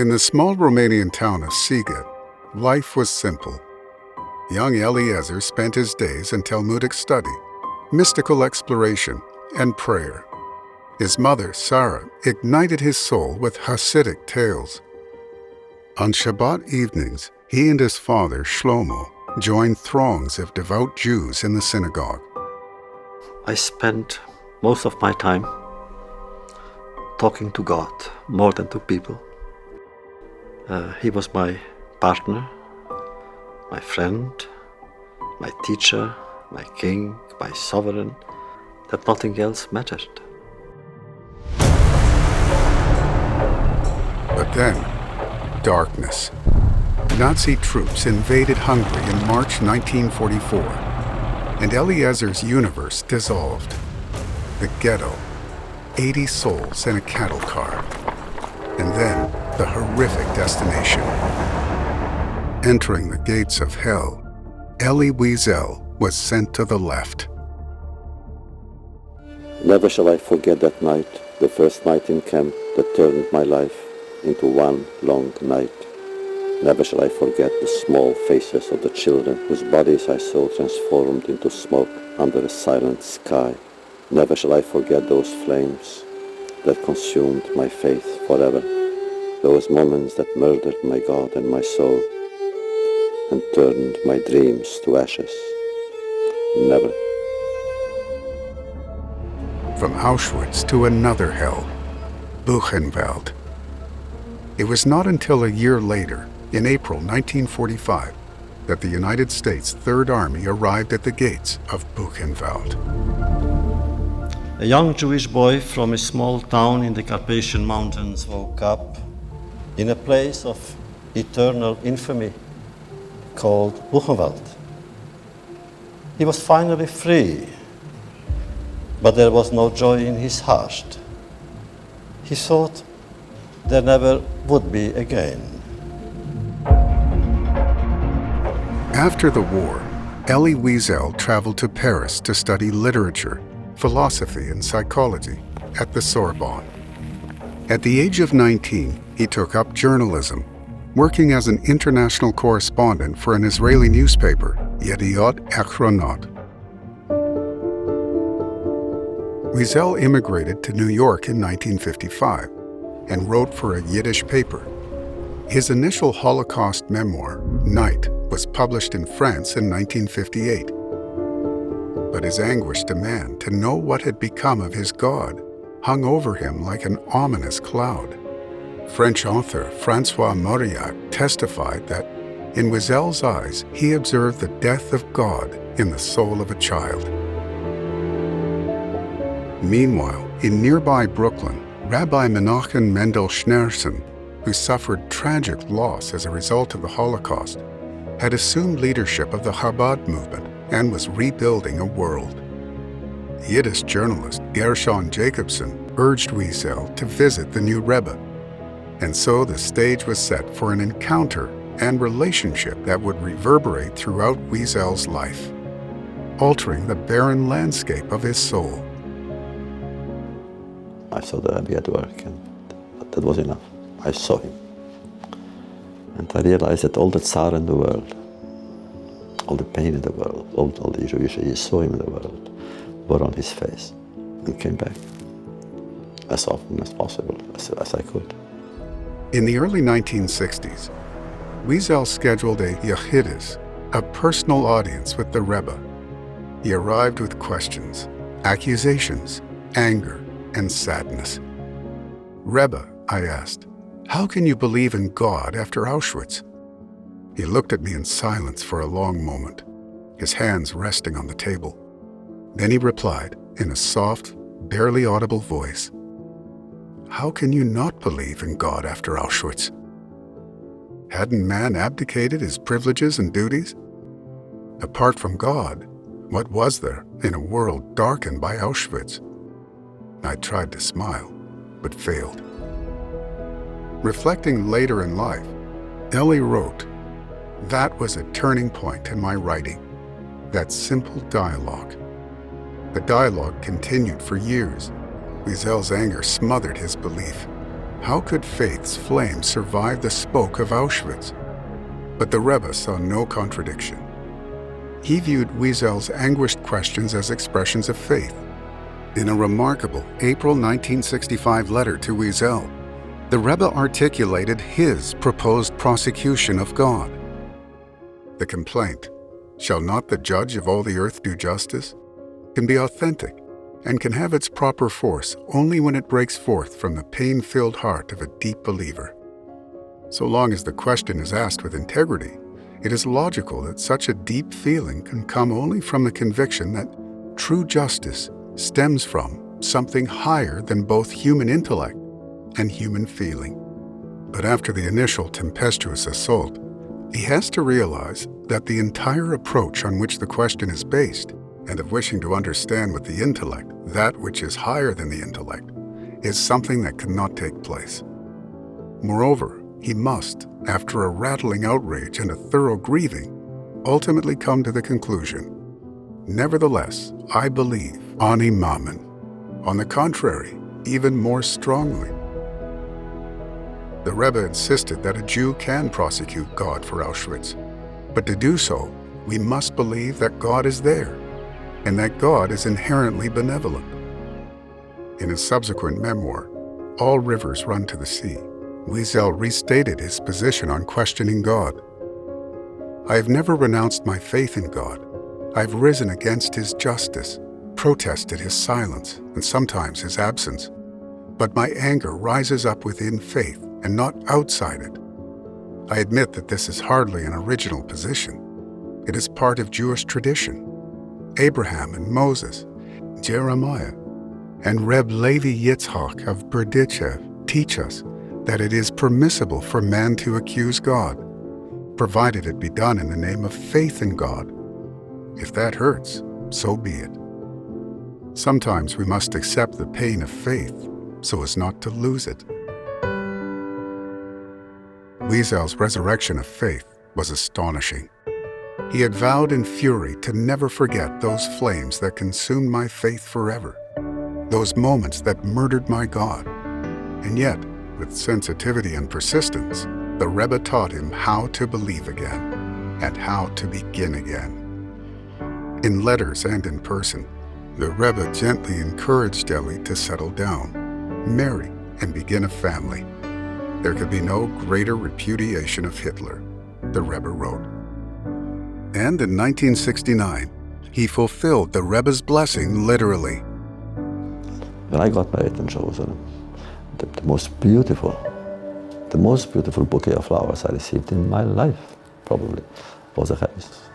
In the small Romanian town of Sighet, life was simple. Young Eliezer spent his days in Talmudic study, mystical exploration, and prayer. His mother, Sarah, ignited his soul with Hasidic tales. On Shabbat evenings, he and his father, Shlomo, joined throngs of devout Jews in the synagogue. I spent most of my time talking to God more than to people. He was my partner, my friend, my teacher, my king, my sovereign, that nothing else mattered. But then, darkness. Nazi troops invaded Hungary in March 1944, and Eliezer's universe dissolved. The ghetto, 80 souls in a cattle car, and then the horrific destination. Entering the gates of hell, Elie Wiesel was sent to the left. Never shall I forget that night, the first night in camp that turned my life into one long night. Never shall I forget the small faces of the children whose bodies I saw transformed into smoke under a silent sky. Never shall I forget those flames that consumed my faith forever. Those moments that murdered my God and my soul and turned my dreams to ashes. Never. From Auschwitz to another hell, Buchenwald. It was not until a year later, in April 1945, that the United States Third Army arrived at the gates of Buchenwald. A young Jewish boy from a small town in the Carpathian Mountains woke up in a place of eternal infamy called Buchenwald. He was finally free, but there was no joy in his heart. He thought there never would be again. After the war, Elie Wiesel traveled to Paris to study literature, philosophy, and psychology at the Sorbonne. At the age of 19, he took up journalism, working as an international correspondent for an Israeli newspaper, Yediot Achronot. Wiesel immigrated to New York in 1955 and wrote for a Yiddish paper. His initial Holocaust memoir, Night, was published in France in 1958. But his anguished demand to know what had become of his God hung over him like an ominous cloud. French author François Mauriac testified that, in Wiesel's eyes, he observed the death of God in the soul of a child. Meanwhile, in nearby Brooklyn, Rabbi Menachem Mendel Schneerson, who suffered tragic loss as a result of the Holocaust, had assumed leadership of the Chabad movement and was rebuilding a world. Yiddish journalist Gershon Jacobson urged Wiesel to visit the new Rebbe, and so the stage was set for an encounter and relationship that would reverberate throughout Wiesel's life, altering the barren landscape of his soul. I saw the Rebbe at work, and that was enough. I saw him. And I realized that all the tsar in the world, all the pain in the world, all the Jewish you saw him in the world, were on his face, and came back as often as possible, as I could. In the early 1960s, Wiesel scheduled a yachidus, a personal audience with the Rebbe. He arrived with questions, accusations, anger, and sadness. "Rebbe," I asked, "how can you believe in God after Auschwitz?" He looked at me in silence for a long moment, his hands resting on the table. Then he replied in a soft, barely audible voice, "How can you not believe in God after Auschwitz? Hadn't man abdicated his privileges and duties? Apart from God, what was there in a world darkened by Auschwitz?" I tried to smile, but failed. Reflecting later in life, Elie wrote, "That was a turning point in my writing, that simple dialogue. The dialogue continued for years. Wiesel's anger smothered his belief. How could faith's flame survive the smoke of Auschwitz? But the Rebbe saw no contradiction. He viewed Wiesel's anguished questions as expressions of faith. In a remarkable April 1965 letter to Wiesel, the Rebbe articulated his proposed prosecution of God. The complaint, "Shall not the judge of all the earth do justice?" can be authentic and can have its proper force only when it breaks forth from the pain-filled heart of a deep believer. So long as the question is asked with integrity, it is logical that such a deep feeling can come only from the conviction that true justice stems from something higher than both human intellect and human feeling. But after the initial tempestuous assault, he has to realize that the entire approach on which the question is based, and of wishing to understand with the intellect that which is higher than the intellect, is something that cannot take place. Moreover, he must, after a rattling outrage and a thorough grieving, ultimately come to the conclusion, "Nevertheless, I believe ani mamin." On the contrary, even more strongly. The Rebbe insisted that a Jew can prosecute God for Auschwitz, but to do so, we must believe that God is there, and that God is inherently benevolent. In his subsequent memoir, All Rivers Run to the Sea, Wiesel restated his position on questioning God. "I have never renounced my faith in God. I have risen against his justice, protested his silence, and sometimes his absence. But my anger rises up within faith and not outside it. I admit that this is hardly an original position. It is part of Jewish tradition. Abraham and Moses, Jeremiah, and Reb Levi Yitzhak of Berdichev teach us that it is permissible for man to accuse God, provided it be done in the name of faith in God. If that hurts, so be it. Sometimes we must accept the pain of faith so as not to lose it." Wiesel's resurrection of faith was astonishing. He had vowed in fury to never forget those flames that consumed my faith forever, those moments that murdered my God. And yet, with sensitivity and persistence, the Rebbe taught him how to believe again and how to begin again. In letters and in person, the Rebbe gently encouraged Elie to settle down, marry, and begin a family. There could be no greater repudiation of Hitler, the Rebbe wrote. And in 1969, he fulfilled the Rebbe's blessing literally. When I got married in Jerusalem, the most beautiful bouquet of flowers I received in my life, probably, was a Rebbe's.